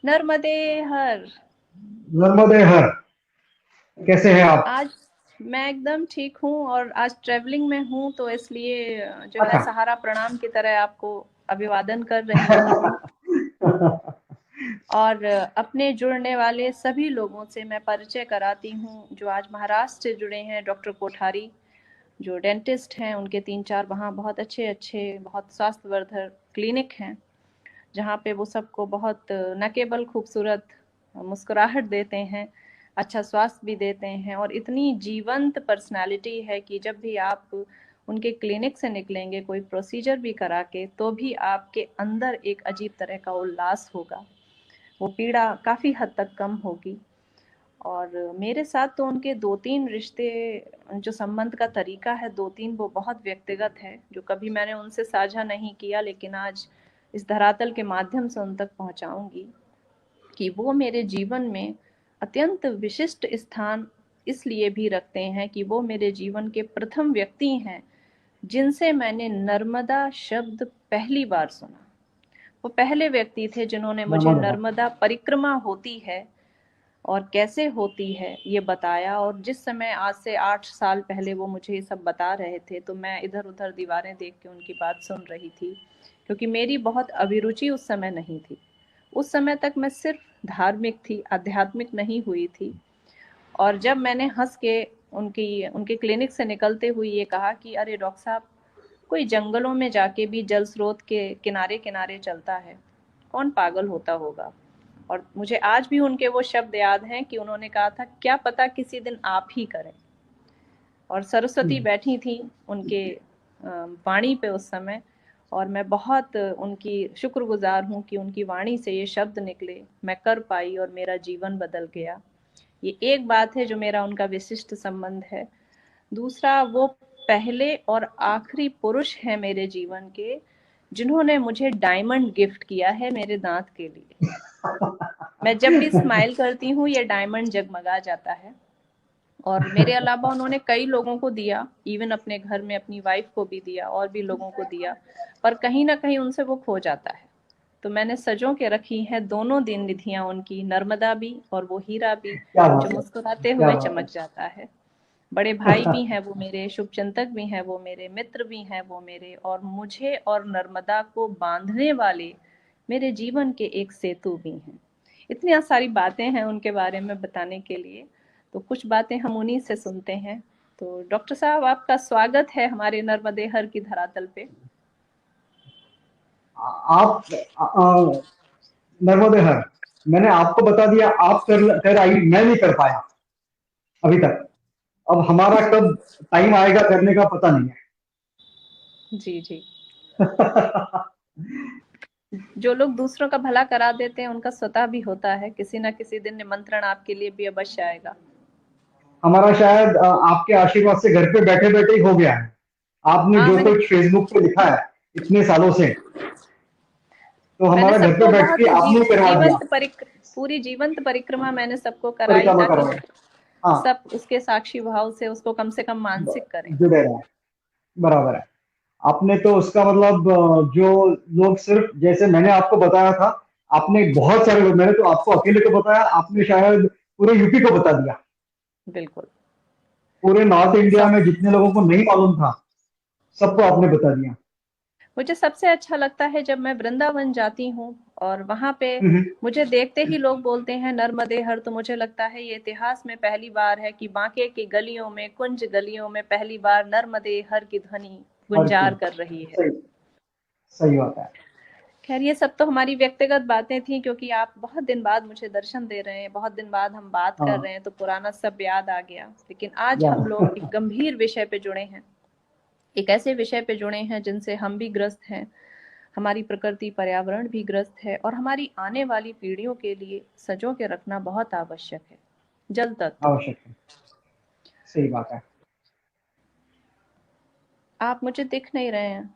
नर्मदे हर। नर्मदे हर। कैसे हैं आप? आज मैं एकदम ठीक हूँ और आज ट्रेवलिंग में हूँ तो इसलिए जो है अच्छा। सहारा प्रणाम की तरह आपको अभिवादन कर रही हूँ। और अपने जुड़ने वाले सभी लोगों से मैं परिचय कराती हूँ जो आज महाराष्ट्र से जुड़े हैं। डॉक्टर कोठारी जो डेंटिस्ट हैं, उनके 3-4 वहाँ बहुत अच्छे अच्छे बहुत स्वास्थ्यवर्धक क्लिनिक हैं, जहाँ पे वो सबको बहुत न केवल खूबसूरत मुस्कुराहट देते हैं, अच्छा स्वास्थ्य भी देते हैं और इतनी जीवंत पर्सनालिटी है कि जब भी आप उनके क्लिनिक से निकलेंगे कोई प्रोसीजर भी करा के तो भी आपके अंदर एक अजीब तरह का उल्लास होगा, वो पीड़ा काफ़ी हद तक कम होगी। और मेरे साथ तो उनके 2-3 रिश्ते, जो संबंध का तरीका है 2-3, वो बहुत व्यक्तिगत है, जो कभी मैंने उनसे साझा नहीं किया, लेकिन आज इस धरातल के माध्यम से उन तक पहुंचाऊंगी कि वो मेरे जीवन में अत्यंत विशिष्ट स्थान इसलिए भी रखते हैं कि वो मेरे जीवन के प्रथम व्यक्ति हैं जिनसे मैंने नर्मदा शब्द पहली बार सुना। वो पहले व्यक्ति थे जिन्होंने मुझे नर्मदे हर। नर्मदा परिक्रमा होती है और कैसे होती है ये बताया। और जिस समय आज से 8 साल पहले वो मुझे ये सब बता रहे थे तो मैं इधर उधर दीवारें देख के उनकी बात सुन रही थी, क्योंकि मेरी बहुत अभिरुचि उस समय नहीं थी। उस समय तक मैं सिर्फ धार्मिक थी, आध्यात्मिक नहीं हुई थी। और जब मैंने हंस के उनकी उनके क्लिनिक से निकलते हुए ये कहा कि अरे डॉक्टर साहब, कोई जंगलों में जाके भी जल स्रोत के किनारे किनारे चलता है, कौन पागल होता होगा। और मुझे आज भी उनके वो शब्द याद हैं कि उन्होंने कहा था क्या पता किसी दिन आप ही करें। और सरस्वती बैठी थी उनके वाणी पे उस समय, और मैं बहुत उनकी शुक्रगुजार हूँ कि उनकी वाणी से ये शब्द निकले, मैं कर पाई और मेरा जीवन बदल गया। ये एक बात है जो मेरा उनका विशिष्ट संबंध है। दूसरा, वो पहले और आखिरी पुरुष हैं मेरे जीवन के जिन्होंने मुझे डायमंड गिफ्ट किया है मेरे दांत के लिए। मैं जब भी स्माइल करती हूँ ये डायमंड जगमगा जाता है। और मेरे अलावा उन्होंने कई लोगों को दिया, इवन अपने घर में अपनी वाइफ को भी दिया और भी लोगों को दिया, पर कहीं ना कहीं उनसे वो खो जाता है। तो मैंने सजो के रखी हैं दोनों दिन निधियां उनकी, नर्मदा भी और वो हीरा भी क्या जो बात है, मुस्कुराते क्या हुए बात चमक जाता है। बड़े भाई भी हैं वो मेरे, शुभचिंतक भी हैं वो मेरे, मित्र भी हैं वो मेरे, और मुझे और नर्मदा को बांधने वाले मेरे जीवन के एक सेतु भी हैं। इतनी सारी बातें हैं उनके बारे में बताने के लिए, तो कुछ बातें हम उन्हीं से सुनते हैं। तो डॉक्टर साहब, आपका स्वागत है हमारे नर्मदे हर की धरातल पे। आप नर्मदे हर। मैंने आपको बता दिया, आप कर आई, मैं नहीं कर पाया अभी तक। अब हमारा कब टाइम आएगा करने का पता नहीं जी जी। है। जो लोग दूसरों का भला करा देते हैं उनका स्वतः भी होता है, किसी ना किसी दिन निमंत्रण आपके लिए भी अवश्य आएगा। हमारा शायद आपके आशीर्वाद से घर पे बैठे बैठे ही हो गया है। आपने हाँ, जो कुछ फेसबुक पे लिखा है इतने सालों से, तो मैंने हमारा घर पे सबको बैठ बहुत के आपने ही करवा दिया। पूरी जीवंत परिक्रमा मैंने सबको कराई परिक्रमा ताकि करवाई। हाँ। सब उसके साक्षी भाव से उसको कम से कम मानसिक करें। जुड़े रहे। बराबर है। आपने तो उसका मतलब जो लोग सिर्फ जैसे मैंने आपको बताया था, आपने बहुत सारे लोग, मैंने तो आपको अकेले को बताया, आपने शायद पूरे यूपी को बता दिया। बिल्कुल। पूरे नॉर्थ इंडिया सब में जितने लोगों को नहीं मालूम था सबको आपने बता दिया। मुझे सबसे अच्छा लगता है जब मैं वृंदावन जाती हूँ और वहां पे हम्म। मुझे देखते ही लोग बोलते हैं नर्मदे हर, तो मुझे लगता है ये इतिहास में पहली बार है कि बांके की गलियों में, कुंज गलियों में पहली बार नर्मदे हर की ध्वनि हर गुंजार चीज कर रही है। सही, सही बात है। खैर, ये सब तो हमारी व्यक्तिगत बातें थी, क्योंकि आप बहुत दिन बाद मुझे दर्शन दे रहे हैं, बहुत दिन बाद हम बात कर हाँ। रहे हैं, तो पुराना सब याद आ गया। लेकिन आज हम यार। लोग एक गंभीर विषय पे जुड़े हैं, एक ऐसे विषय पे जुड़े हैं जिनसे हम भी ग्रस्त हैं, हमारी प्रकृति पर्यावरण भी ग्रस्त है, और हमारी आने वाली पीढ़ियों के लिए सजो के रखना बहुत आवश्यक है। जल तत्व। आवश्यक है। सही बात है। आप मुझे दिख नहीं रहे हैं।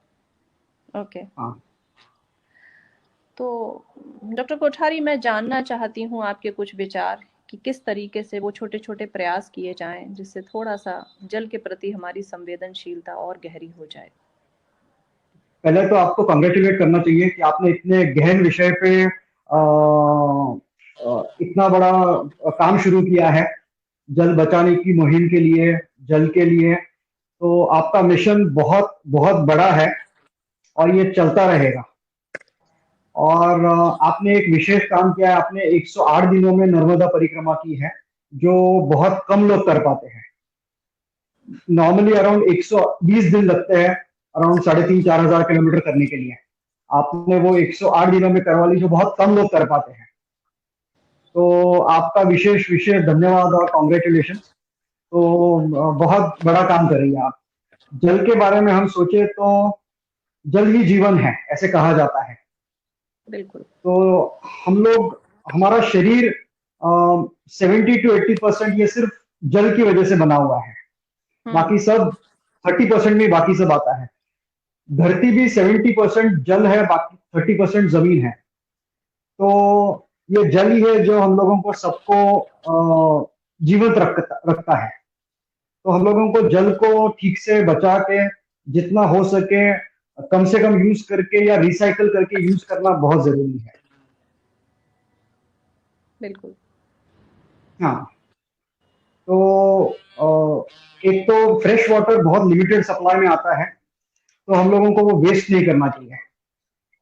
ओके। हाँ। तो डॉक्टर कोठारी, मैं जानना चाहती हूँ आपके कुछ विचार कि किस तरीके से वो छोटे छोटे प्रयास किए जाएं जिससे थोड़ा सा जल के प्रति हमारी संवेदनशीलता और गहरी हो जाए। पहले तो आपको कॉन्ग्रेचुलेट करना चाहिए कि आपने इतने गहन विषय पे इतना बड़ा काम शुरू किया है जल बचाने की मुहिम के लिए, जल के लिए। तो आपका मिशन बहुत बहुत बड़ा है और ये चलता रहेगा। और आपने एक विशेष काम किया है, आपने 108 दिनों में नर्मदा परिक्रमा की है, जो बहुत कम लोग कर पाते हैं। नॉर्मली अराउंड 120 दिन लगते हैं, अराउंड 3,500-4,000 किलोमीटर करने के लिए। आपने वो 108 दिनों में करवा ली, जो बहुत कम लोग कर पाते हैं। तो आपका विशेष विशेष धन्यवाद और कॉन्ग्रेचुलेशन। तो बहुत बड़ा काम कर रही है आप। जल के बारे में हम सोचे तो जल ही जीवन है, ऐसे कहा जाता है। बिल्कुल। तो हम लोग, हमारा शरीर 70 to 80% ये सिर्फ जल की वजह से बना हुआ है। बाकी सब 30% में बाकी सब आता है। धरती भी 70% जल है, बाकी 30% जमीन है। तो ये जल ही है जो हम लोगों को सबको जीवित रखता है। तो हम लोगों को जल को ठीक से बचा के, जितना हो सके कम से कम यूज करके या रिसाइकल करके यूज करना बहुत जरूरी है। बिल्कुल। हाँ। तो एक तो फ्रेश वाटर बहुत लिमिटेड सप्लाई में आता है, तो हम लोगों को वो वेस्ट नहीं करना चाहिए।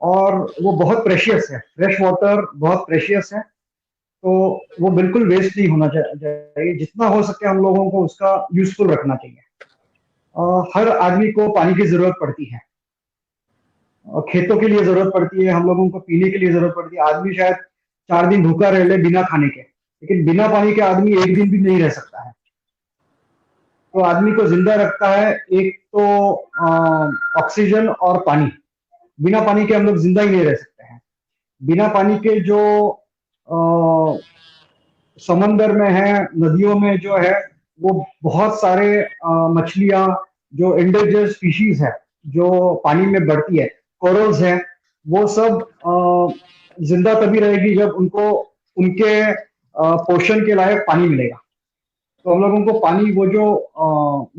और वो बहुत प्रेशियस है, फ्रेश वाटर बहुत प्रेशियस है। तो वो बिल्कुल वेस्ट नहीं होना चाहिए। जितना हो सके हम लोगों को उसका यूजफुल रखना चाहिए। हर आदमी को पानी की जरूरत पड़ती है, और खेतों के लिए जरूरत पड़ती है, हम लोगों को पीने के लिए जरूरत पड़ती है। आदमी शायद 4 दिन भूखा रह ले बिना खाने के, लेकिन बिना पानी के आदमी एक दिन भी नहीं रह सकता है। तो आदमी को जिंदा रखता है एक तो ऑक्सीजन और पानी। बिना पानी के हम लोग जिंदा ही नहीं रह सकते हैं। बिना पानी के जो अ, समंदर में है, नदियों में जो है, वो बहुत सारे मछलियां जो एंडेंजर्ड स्पीशीज है, जो पानी में बढ़ती है, कोरल्स है, वो सब जिंदा तभी रहेगी जब उनको उनके पोषण के लायक पानी मिलेगा। तो हम लोगों को पानी, वो जो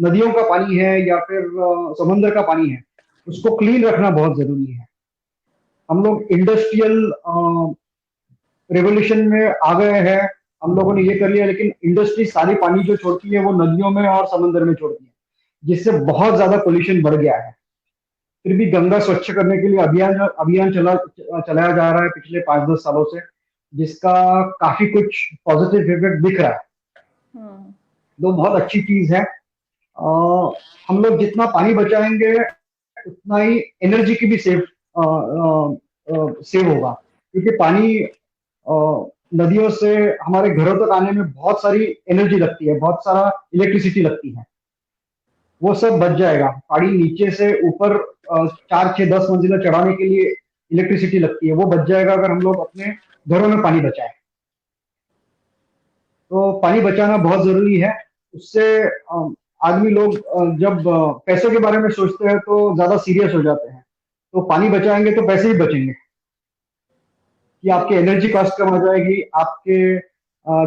नदियों का पानी है या फिर समंदर का पानी है, उसको क्लीन रखना बहुत जरूरी है। हम लोग इंडस्ट्रियल रेवोल्यूशन में आ गए हैं, हम लोगों ने ये कर लिया, लेकिन इंडस्ट्री सारी पानी जो छोड़ती है वो नदियों में और समंदर में छोड़ती है, जिससे बहुत ज्यादा पोल्यूशन बढ़ गया है। फिर भी गंगा स्वच्छ करने के लिए अभियान अभियान चलाया जा रहा है पिछले 5-10 सालों से, जिसका काफी कुछ पॉजिटिव इफेक्ट दिख रहा है। तो बहुत अच्छी चीज है। हम लोग जितना पानी बचाएंगे उतना ही एनर्जी की भी सेव होगा, क्योंकि पानी नदियों से हमारे घरों तक आने में बहुत सारी एनर्जी लगती है, बहुत सारा इलेक्ट्रिसिटी लगती है। वो सब बच जाएगा। पानी नीचे से ऊपर 4, 6, 10 मंजिला चढ़ाने के लिए इलेक्ट्रिसिटी लगती है, वो बच जाएगा अगर हम लोग अपने घरों में पानी बचाएं। तो पानी बचाना बहुत जरूरी है। उससे आदमी लोग जब पैसों के बारे में सोचते हैं तो ज्यादा सीरियस हो जाते हैं। तो पानी बचाएंगे तो पैसे ही बचेंगे, कि आपकी एनर्जी कॉस्ट कम हो जाएगी। आपके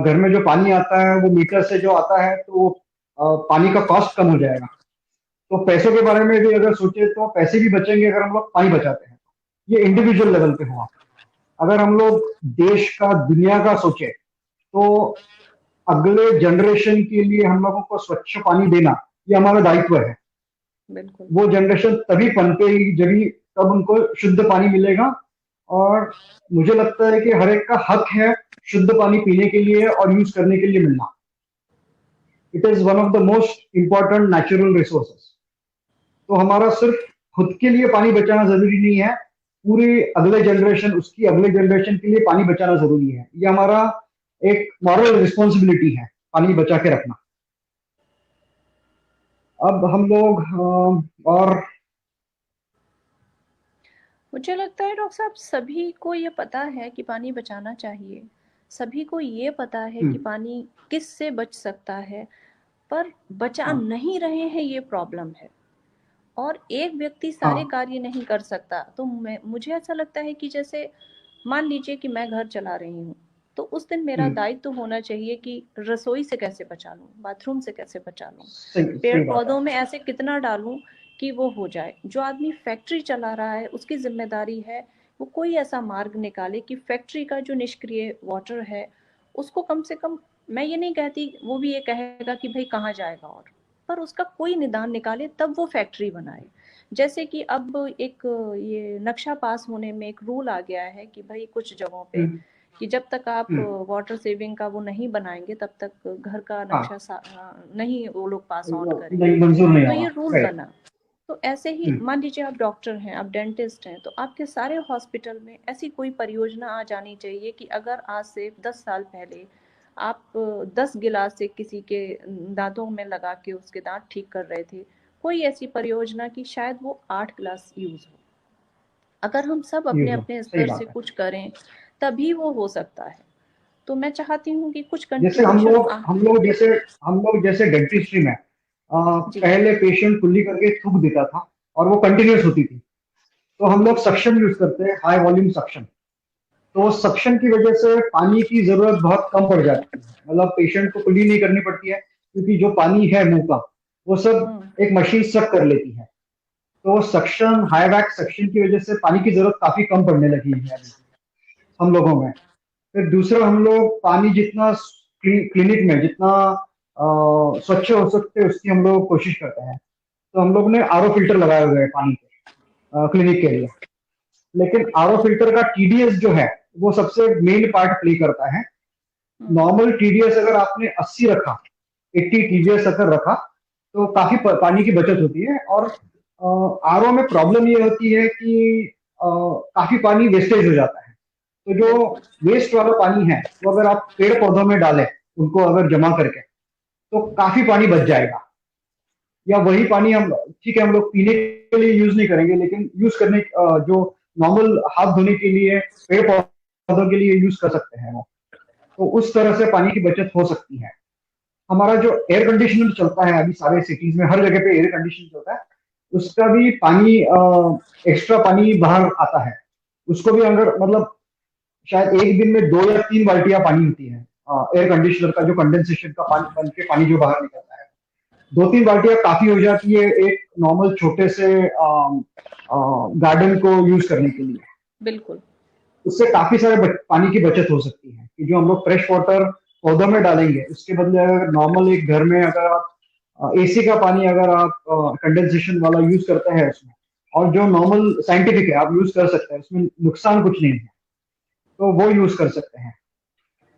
घर में जो पानी आता है वो मीटर से जो आता है, तो पानी का कॉस्ट कम हो जाएगा। तो पैसों के बारे में भी अगर सोचे तो पैसे भी बचेंगे अगर हम लोग पानी बचाते हैं। ये इंडिविजुअल लेवल पे हुआ। अगर हम लोग देश का, दुनिया का सोचे, तो अगले जनरेशन के लिए हम लोगों को स्वच्छ पानी देना ये हमारा दायित्व है। बिल्कुल। वो जनरेशन तभी पनपेगी जब तब उनको शुद्ध पानी मिलेगा। और मुझे लगता है कि हर एक का हक है शुद्ध पानी पीने के लिए और यूज करने के लिए मिलना। It is one of the most important natural resources. तो हमारा सिर्फ खुद के लिए पानी बचाना जरूरी नहीं है, पूरी अगले जनरेशन, उसकी अगले जनरेशन के लिए पानी बचाना जरूरी है। ये हमारा एक मॉरल रिस्पॉन्सिबिलिटी है, पानी बचा के रखना। अब हम लोग और मुझे लगता है डॉक्टर साहब, सभी को ये पता है कि पानी बचाना चाहिए, सभी को ये पता है कि पानी किस से बच सकता है, पर बचा नहीं रहे हैं, ये प्रॉब्लम है। और एक व्यक्ति सारे कार्य नहीं कर सकता। तो मुझे ऐसा लगता है कि जैसे मान लीजिए कि मैं घर चला रही हूँ, तो उस दिन मेरा दायित्व तो होना चाहिए कि रसोई से कैसे बचा लूँ, बाथरूम से कैसे बचा लूँ, पेड़ पौधों में ऐसे कितना डालूं कि वो हो जाए। जो आदमी फैक्ट्री चला रहा है उसकी जिम्मेदारी है वो कोई ऐसा मार्ग निकाले कि फैक्ट्री का जो निष्क्रिय वाटर है उसको कम से कम, मैं ये नहीं कहती, वो भी ये कहेगा कि भाई कहाँ जाएगा, और पर उसका कोई निदान निकाले तब वो फैक्ट्री बनाए। जैसे कि अब एक ये नक्शा पास होने में एक रूल आ गया है कि भाई कुछ जगहों पे हम्म, कि जब तक आप हम्म, वाटर सेविंग का वो नहीं बनाएंगे तब तक घर का हाँ, नक्शा नहीं वो लोग पास ऑन वो करेंगे। नहीं, मंजूर नहीं तो होगा। ये रूल राइट। बना। तो ऐसे ही हम्म, मान लीजिए आप डॉक्टर हैं, आप डेंटिस्ट हैं, तो आपके सारे हॉस्पिटल में ऐसी कोई परियोजना आ जानी चाहिए कि अगर आज से 10 साल पहले आप 10 गिलास से किसी के दांतों में लगा के उसके दांत ठीक कर रहे थे, कोई ऐसी परियोजना कि शायद वो 8 गिलास यूज हो। अगर हम सब ये अपने तो अपने सही स्तर से बात है। कुछ करें तभी वो हो सकता है। तो मैं चाहती हूँ कि कुछ जैसे कंट्रीब्यूशन हम लोग जैसे डेंटिस्ट्री में जी। पहले पेशेंट कुल्ली करके थूक देता था और वो कंटिन्यूस होती थी। तो हम लोग जी। सक्शन यूज करते हैं, हाई वॉल्यूम सक्शन। तो सक्शन की वजह से पानी की जरूरत बहुत कम पड़ जाती है, मतलब पेशेंट को कुल्ली नहीं करनी पड़ती है, क्योंकि जो पानी है मुंह का वो सब हम्म। एक मशीन सक कर लेती है। तो सक्शन, हाई वैक्स सक्शन की वजह से पानी की जरूरत काफी कम पड़ने लगी है अभी हम लोगों में। फिर दूसरा, हम लोग पानी जितना क्लिनिक में जितना स्वच्छ हो सकते उसकी हम लोग कोशिश करते हैं। तो हम लोग ने आरओ फिल्टर लगाए हुए हैं पानी के क्लिनिक के लिए। लेकिन आरओ फिल्टर का टीडीएस जो है वो सबसे मेन पार्ट प्ले करता है। हम्म। नॉर्मल टीडीएस अगर आपने 80 रखा, 80 टीडीएस अगर रखा, तो काफी पानी की बचत होती है। और आरओ में प्रॉब्लम ये होती है कि काफी पानी वेस्टेज हो जाता है। तो जो बिल्कुल। वेस्ट वाला पानी है वो अगर आप पेड़ पौधों में डालें, उनको अगर जमा करके, तो काफी पानी बच जाएगा। या वही पानी हम, ठीक है, हम लोग पीने के लिए यूज नहीं करेंगे, लेकिन यूज करने जो नॉर्मल हाथ धोने के लिए, पेड़ पौधों के लिए यूज कर सकते हैं वो। तो उस तरह से पानी की बचत हो सकती है। हमारा जो एयर कंडीशनर चलता है अभी सारे सिटीज में, हर जगह पे एयर कंडीशनर चलता है, उसका भी पानी, एक्स्ट्रा पानी बाहर आता है। उसको भी अगर मतलब शायद एक दिन में 2 या 3 बाल्टियां पानी होती है एयर कंडीशनर का, जो कंडेंसेशन का पानी बन के पानी जो बाहर निकलता है, 2-3 बाल्टियां काफी हो जाती है एक नॉर्मल छोटे से गार्डन को यूज करने के लिए। बिल्कुल। उससे काफी सारे पानी की बचत हो सकती है कि जो हम लोग फ्रेश वाटर पौधों में डालेंगे, उसके बदले अगर नॉर्मल एक घर में अगर आप एसी का पानी अगर आप कंडेंसेशन वाला यूज करते हैं उसमें, और जो नॉर्मल साइंटिफिक है आप यूज कर सकते हैं, उसमें नुकसान कुछ नहीं है, तो वो यूज कर सकते हैं।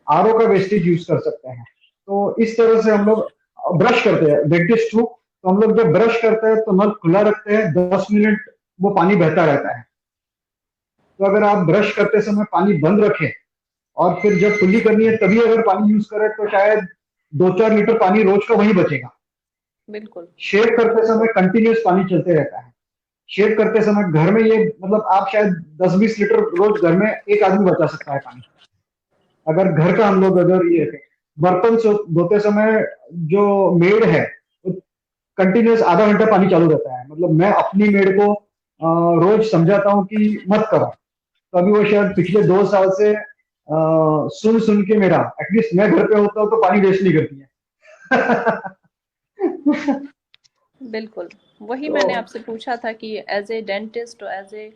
आरओ का वेस्टेज यूज कर सकते हैं। तो इस तरह से हम लोग ब्रश करते हैं, डेंटिस्ट थ्रू, तो हम लोग जब ब्रश करते हैं तो नल खुला रखते हैं, 10 मिनट वो पानी बहता रहता है। तो अगर आप ब्रश करते समय पानी बंद रखें और फिर जब कुल्ली करनी है तभी अगर पानी यूज करें, तो शायद 2-4 लीटर पानी रोज का वही बचेगा। बिल्कुल। शेव करते समय कंटिन्यूस पानी चलते रहता है। शेव करते समय घर में ये मतलब आप शायद 10-20 लीटर रोज घर में एक आदमी बचा सकता है पानी, अगर घर का हम लोग अगर ये रखें। बर्तन धोते समय जो मेड है वो कंटिन्यूस आधा घंटा पानी चालू रहता है, मतलब मैं अपनी मेड को रोज समझाता हूँ कि मत करो। तो अभी वो शायद पिछले 2 साल से सुन सुन के मेरा, एटलीस्ट मैं घर पे होता हूँ तो पानी वेस्ट नहीं करती है। बिल्कुल। वही तो मैंने आपसे पूछा था कि एज ए डेंटिस्ट और एज ए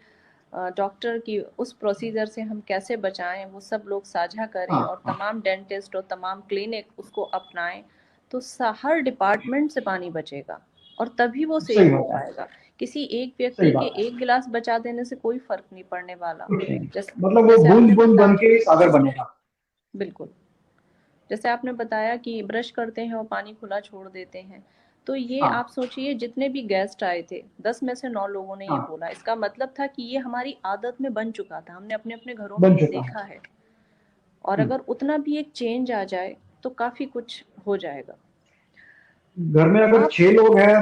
डॉक्टर की उस प्रोसीजर से हम कैसे बचाएं, वो सब लोग साझा करें हाँ, और हाँ, तमाम डेंटिस्ट और तमाम क्लिनिक उसको अपनाएं, तो हर डिपार्टमेंट से पानी बचेगा और तभी वो सही सेव हो बात है। पाएगा। किसी एक सही व्यक्ति के बात है। एक गिलास बचा देने से कोई फर्क नहीं पड़ने वाला। कुछ नहीं, जैसे मतलब वो जैसे बूंद आपने बूंद बन बताया। के ही सागर बनेगा। बिल्कुल। जैसे आपने बताया कि ब्रश करते हैं और पानी खुला छोड़ देते हैं, तो ये हाँ, आप सोचिए जितने भी गेस्ट आए थे 10 में से 9 लोगों ने ये हाँ, बोला, इसका मतलब था कि ये हमारी आदत में बन चुका था, हमने अपने अपने घरों में बन ये चुका है। देखा है। और हम्म। अगर उतना भी एक चेंज आ जाए तो काफी कुछ हो जाएगा। घर में अगर आप 6 लोग हैं,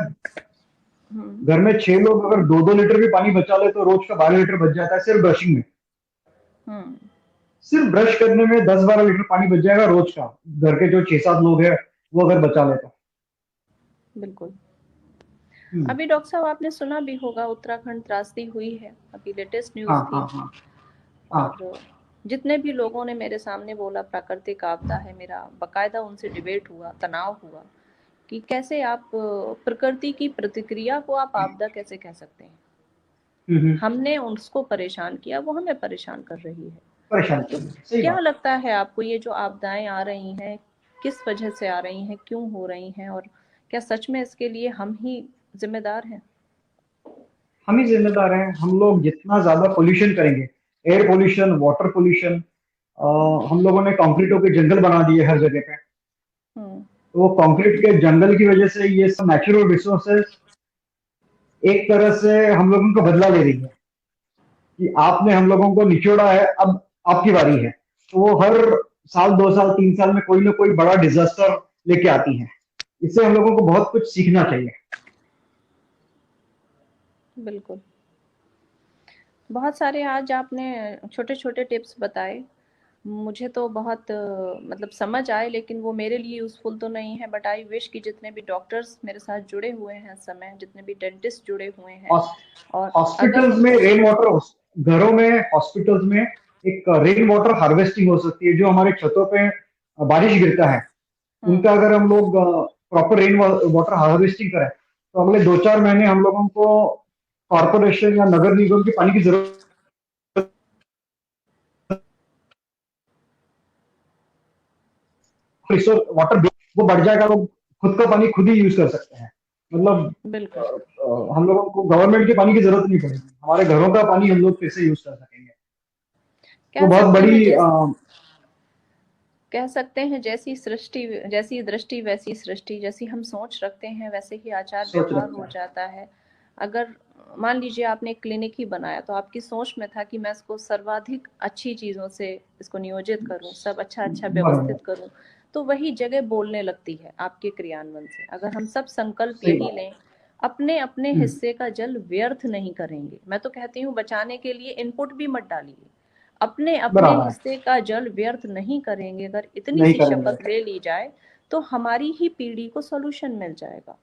हम्म। घर में 6 लोग अगर 2-2 लीटर भी पानी बचा ले तो रोज का 12 लीटर बच जाता है सिर्फ ब्रशिंग में। हम्म। सिर्फ ब्रश करने में 10-12 लीटर पानी बच जाएगा रोज का। घर के जो 6-7 लोग हैं वो अगर बचा ले तो। बिल्कुल। हम्म, अभी डॉक्टर साहब आपने सुना भी होगा, उत्तराखंड त्रासदी हुई है, अभी लेटेस्ट हाँ, न्यूज़ थी। हाँ, हाँ, हाँ, और जितने भी लोगों ने मेरे सामने बोला प्राकृतिक आपदा है, मेरा बकायदा उनसे डिबेट हुआ, तनाव हुआ कि कैसे आप प्रकृति की प्रतिक्रिया को आप आपदा कैसे कह सकते हैं। हमने उसको परेशान किया, वो हमें परेशान कर रही है। परेशान तो करेंगे, सही क्या बात। लगता है आपको, ये जो आपदाएं आ रही हैं किस वजह से आ रही हैं, क्यों हो रही हैं, और क्या सच में इसके लिए हम ही जिम्मेदार हैं? हम ही जिम्मेदार हैं। हम लोग जितना ज्यादा पोल्यूशन करेंगे, एयर पोल्यूशन, वाटर पोल्यूशन, हम लोगों ने कंक्रीटों के जंगल बना दिए हर जगह पे। हम्म। तो वो कंक्रीट के जंगल की वजह से ये सब नेचुरल रिसोर्सेज एक तरह से हम लोगों को बदला ले रही है कि आपने हम लोगों को निचोड़ा है, अब आपकी बारी है। तो वो हर साल, 2 साल, 3 साल में कोई ना कोई बड़ा डिजास्टर लेके आती है। इससे हम लोगों को बहुत कुछ सीखना चाहिए। बिल्कुल। बहुत सारे आज आपने छोटे छोटे टिप्स बताए, मुझे तो बहुत मतलब समझ आए, लेकिन वो मेरे लिए यूज़फुल तो नहीं है। बट आई विश कि जितने भी डॉक्टर्स मेरे साथ जुड़े हुए हैं इस समय, जितने भी डेंटिस्ट जुड़े हुए हैं, और अगर हॉस्पिटल्स में उनको रेन वाटर, घरों में, हॉस्पिटल्स में एक रेन वाटर हार्वेस्टिंग हो सकती है। जो हमारे छतों पे बारिश गिरता है, हुँ, उनका अगर हम लोग प्रॉपर रेन वाटर हार्वेस्टिंग करें, तो अगले 2-4 महीने हम लोगों को कॉर्पोरेशन या नगर निगम के पानी की जरूरत, रिसोर्स वाटर वो बढ़ जाएगा। लोग खुद का पानी खुद ही यूज कर सकते हैं। मतलब बिल्कुल। हम लोगों को गवर्नमेंट के पानी की जरूरत नहीं पड़ेगी। हमारे घरों का पानी हम लोग फिर से यूज कर सकेंगे। वो कह बहुत सकते हैं बड़ी कह सकते हैं जैसी सृष्टि, जैसी दृष्टि वैसी सृष्टि, जैसी हम सोच रखते हैं वैसे ही आचार सोच व्यवहार रखते हो हैं। जाता है। अगर मान लीजिए आपने एक क्लिनिक ही बनाया, तो आपकी सोच में था कि मैं इसको सर्वाधिक अच्छी चीज़ों से इसको नियोजित करूँ, सब अच्छा-अच्छा बराबर। व्यवस्थित करूँ, तो वही जगह बोलने लगती है आपके क्रियान्वयन से। अगर हम सब संकल्प सही यही बात लें, अपने-अपने है। हिस्से का जल व्यर्थ नहीं करेंगे। मैं तो कहती हूँ बचाने के लिए इनपुट भी मत डालिए। अपने अपने बराबर है। हिस्से का जल व्यर्थ नहीं करेंगे, अगर इतनी नहीं सी करेंगे। शपथ ले ली जाए, तो हमारी ही पीढ़ी को सॉल्यूशन मिल जाएगा।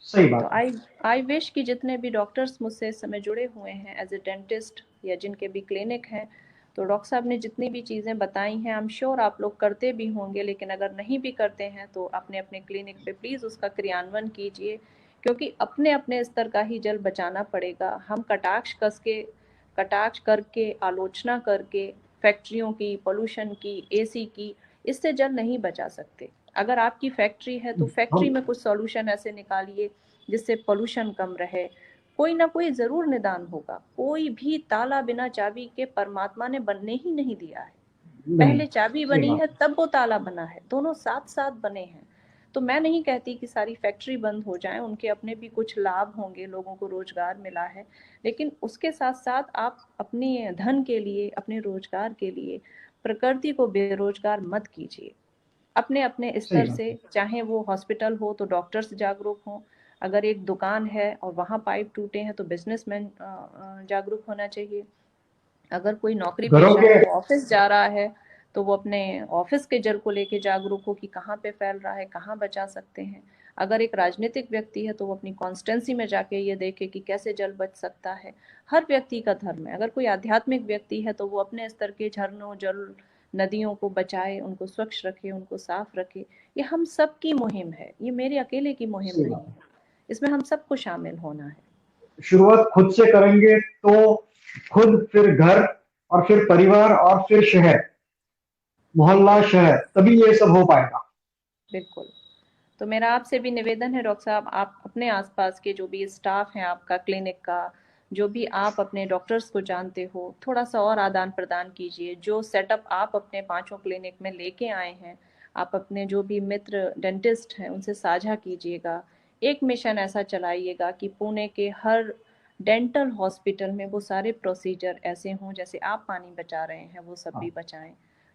सही तो बात है। आई विश कि जितने भी डॉक्टर्स मुझसे इस समय जुड़े हुए हैं एज ए डेंटिस्ट, या जिनके भी क्लिनिक हैं, तो डॉक्टर साहब ने जितनी भी चीज़ें बताई हैं, आई एम श्योर आप लोग करते भी होंगे, लेकिन अगर नहीं भी करते हैं तो अपने अपने क्लिनिक पे प्लीज़ उसका क्रियान्वयन कीजिए, क्योंकि अपने अपने स्तर का ही जल बचाना पड़ेगा। हम कटाक्ष करके, आलोचना करके, फैक्ट्रियों की, पोल्यूशन की, एसी की, इससे जल नहीं बचा सकते। अगर आपकी फैक्ट्री है तो फैक्ट्री हम में कुछ सॉल्यूशन ऐसे निकालिए जिससे पोल्यूशन कम रहे। कोई ना कोई जरूर निदान होगा। कोई भी ताला बिना चाबी के परमात्मा ने बनने ही नहीं दिया है। नहीं। पहले चाबी सही बनी बात है तब वो ताला बना है, दोनों साथ साथ बने हैं। तो मैं नहीं कहती कि सारी फैक्ट्री बंद हो जाए, उनके अपने भी कुछ लाभ होंगे, लोगों को रोजगार मिला है, लेकिन उसके साथ साथ आप अपने धन के लिए, अपने रोजगार के लिए प्रकृति को बेरोजगार मत कीजिए। अपने अपने सही स्तर बात से, है। चाहे वो हॉस्पिटल हो तो डॉक्टर्स जागरूक हों, अगर एक दुकान है और वहाँ पाइप टूटे हैं तो बिजनेसमैन जागरूक होना चाहिए, अगर कोई नौकरी घरों पेशा के, है वो ऑफिस जा रहा है तो वो अपने ऑफिस के जल को लेके जागरूक हो कि कहाँ पे फैल रहा है, कहाँ बचा सकते हैं। अगर एक राजनीतिक व्यक्ति है तो वो अपनी कॉन्स्टेंसी में जाके ये देखे कि कैसे जल बच सकता है। हर व्यक्ति का धर्म है। अगर कोई आध्यात्मिक व्यक्ति है तो वो अपने स्तर के झरनों, जल, नदियों को बचाए, उनको स्वच्छ रखे, उनको साफ रखे। ये हम सब की मुहिम है, ये मेरे अकेले की मुहिम सही नहीं बात है, है। इसमें हम सबको शामिल होना है। शुरुआत खुद से करेंगे तो खुद, फिर घर, और फिर परिवार, और फिर शहर, मोहल्ला, शहर, तभी ये सब हो पाएगा। बिल्कुल। तो मेरा आपसे भी निवेदन है डॉक्टर साहब, आप अपने आसपास के जो भी स्टाफ हैं आपका क्लिनिक का, जो भी आप अपने डॉक्टर्स को जानते हो, थोड़ा सा और आदान प्रदान कीजिए। जो सेटअप आप अपने पांचों क्लिनिक में लेके आए हैं, आप अपने जो भी मित्र डेंटिस्ट हैं उनसे साझा कीजिएगा। एक मिशन ऐसा चलाइएगा कि पुणे के हर डेंटल हॉस्पिटल में वो सारे प्रोसीजर ऐसे हों, जैसे आप पानी बचा रहे हैं वो सब भी हाँ। बचाएं।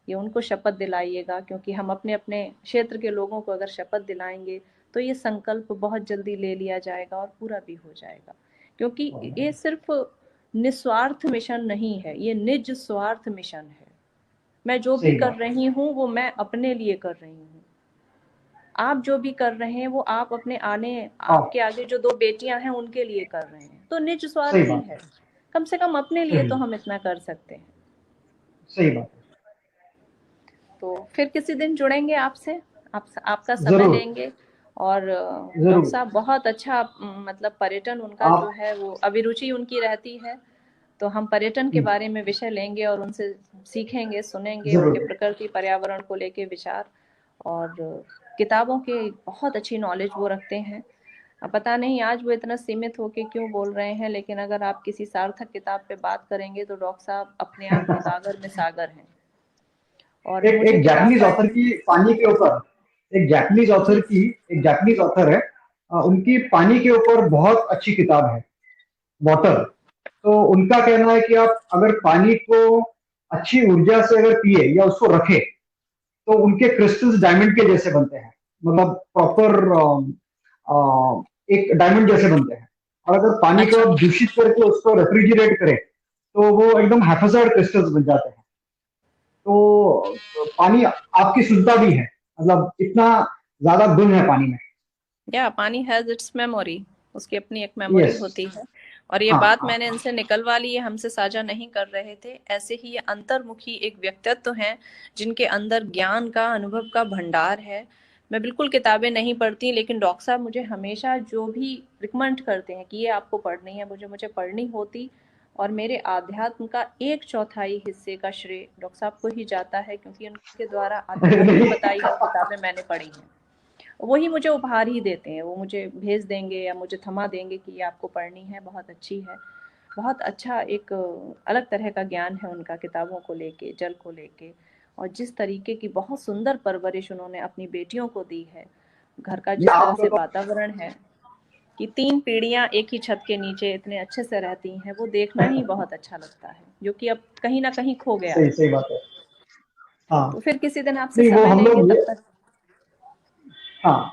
ये उनको शपथ दिलाइएगा, क्योंकि हम अपने अपने क्षेत्र के लोगों को अगर शपथ दिलाएंगे तो ये संकल्प बहुत जल्दी ले लिया जाएगा और पूरा भी हो जाएगा। क्योंकि ये सिर्फ निस्वार्थ मिशन नहीं है, ये निज स्वार्थ मिशन है। मैं जो भी सही कर बात है। रही हूँ वो मैं अपने लिए कर रही हूँ। आप जो भी कर रहे हैं वो आप अपने आने, हाँ। आपके आगे जो दो बेटियां हैं उनके लिए कर रहे हैं, तो निज सही स्वार्थ ही बात है। कम से कम अपने है। लिए तो हम इतना कर सकते हैं। सही बात तो फिर किसी दिन जुड़ेंगे आपसे, आपका है। समय जरूर। लेंगे, और डॉक्टर जरूर। साहब बहुत अच्छा मतलब पर्यटन उनका जो आप है वो अभिरुचि उनकी रहती है। तो हम पर्यटन के बारे में विषय लेंगे और उनसे सीखेंगे, सुनेंगे उनके जरूर। प्रकृति पर्यावरण को लेके विचार। और किताबों के बहुत अच्छी नॉलेज वो रखते हैं। अब पता नहीं आज वो इतना सीमित होके क्यों बोल रहे हैं, लेकिन अगर आप किसी सार्थक किताब पे बात करेंगे तो डॉक्टर साहब अपने आप में गागर में सागर हैं। और एक मुझे एक किताब जापानीज ऑथर पढ़ने। की पानी के ऊपर, एक जापानीज जी ऑथर की, एक जापानीज ऑथर है, उनकी पानी के ऊपर बहुत अच्छी किताब है, वाटर। तो उनका कहना है कि आप अगर पानी को अच्छी ऊर्जा से अगर पिए या उसको रखे, तो उनके क्रिस्टल्स डायमंड के जैसे बनते हैं, मतलब प्रॉपर एक डायमंड जैसे बनते हैं। और अगर पानी को अच्छा। आप दूषित करके उसको रेफ्रिजरेट करें, तो वो एकदम हैफाजार्ड क्रिस्टल्स बन जाते हैं। तो पानी आपकी शुद्धता भी है, मतलब इतना ज्यादा गुण है पानी में। या पानी हैज इट्स मेमोरी, उसकी अपनी एक मेमोरी यस। होती है। और ये हाँ बात हाँ मैंने हाँ। इनसे निकलवा ली, ये हमसे साझा नहीं कर रहे थे। ऐसे ही ये अंतर्मुखी एक व्यक्तित्व हैं जिनके अंदर ज्ञान का, अनुभव का भंडार है। मैं बिल्कुल किताबें नहीं पढ़ती, लेकिन डॉक्टर साहब मुझे हमेशा जो भी रिकमेंड करते हैं कि ये आपको पढ़नी है, मुझे मुझे पढ़नी होती। और मेरे आध्यात्म का एक चौथाई हिस्से का श्रेय डॉक्टर साहब को ही जाता है, क्योंकि उनके द्वारा आध्यात्मिक नहीं। बताई हुई किताबें मैंने पढ़ी हैं। वही मुझे उपहार ही देते हैं, वो मुझे भेज देंगे या मुझे थमा देंगे कि ये आपको पढ़नी है, बहुत अच्छी है। बहुत अच्छा एक अलग तरह का ज्ञान है उनका किताबों को लेके, जल को लेके। और जिस तरीके की बहुत सुंदर परवरिश उन्होंने अपनी बेटियों को दी है, घर का ये जिस तरह आपका से तो वातावरण है कि 3 पीढ़ियाँ एक ही छत के नीचे इतने अच्छे से रहती हैं, वो देखना ही बहुत अच्छा लगता है, जो कि अब कहीं न कहीं खो गया सही है। सही बात है। हाँ। तो फिर किसी दिन आपसे नहीं, वो समय हम लेंगे, लोग तब ये, तक। हाँ,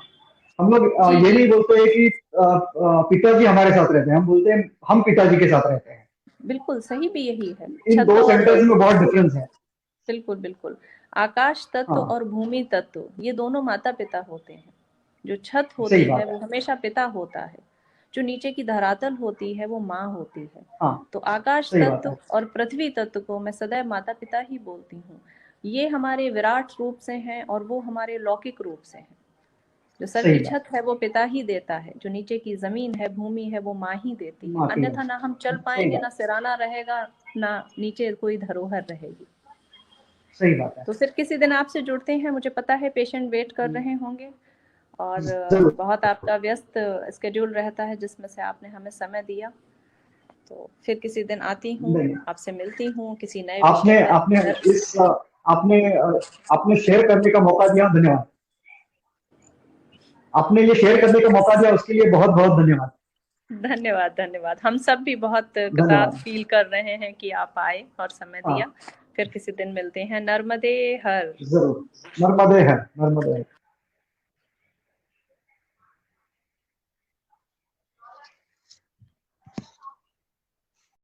हम लोग जी, ये जी। नहीं बोलते हैं कि पिताजी हमारे साथ रहते हैं, हम बोलते हैं हम पिताजी के साथ रहते हैं। बिल्कुल, सही भी यही है। इन छत दो और सेंटेंस में बहुत डिफरेंस है। बिल्कुल, बिल्कुल। आकाश तत्व हाँ। और भूमि तत्व, ये दोनों माता-पिता होते हैं। जो छत सही होती है बात वो है। हमेशा पिता होता है। जो नीचे की धरातल होती है वो माँ होती है। हाँ। तो आकाश सही बात तत्व है। और पृथ्वी तत्व को मैं सदैव माता-पिता ही बोलती हूँ। ये हमारे विराट रूप से हैं और वो हमारे लौकिक रूप से हैं। जो सर सही की बात छत है वो पिता ही देता है, जो नीचे की ज़मीन है, भूमि है, वो माँ ही देती है, है। माफी है। अन्यथा ना हम चल सही पाएँगे, ना बात। सिराना रहेगा, ना नीचे कोई धरोहर रहेगी। सही बात है। तो फिर किसी दिन आपसे जुड़ते हैं, मुझे पता है पेशेंट वेट कर रहे होंगे। और जरूर। बहुत आपका व्यस्त स्केड्यूल रहता है जिसमें से आपने हमें समय दिया। तो फिर किसी दिन आती हूँ, नहीं, आपसे मिलती हूँ किसी नए विषय आपने पर आपने फिर। इस आपने आपने शेयर करने का मौका दिया, धन्यवाद। आपने ये शेयर करने का मौका दिया, उसके लिए बहुत बहुत धन्यवाद। धन्यवाद, धन्यवाद। हम सब भी बहुत कृतार्थ धन्यवाद। फील कर रहे हैं कि आप आए और समय हाँ। दिया। फिर किसी दिन मिलते हैं। नर्मदे हर। जरूर। नर्मदे है, नर्मदे है।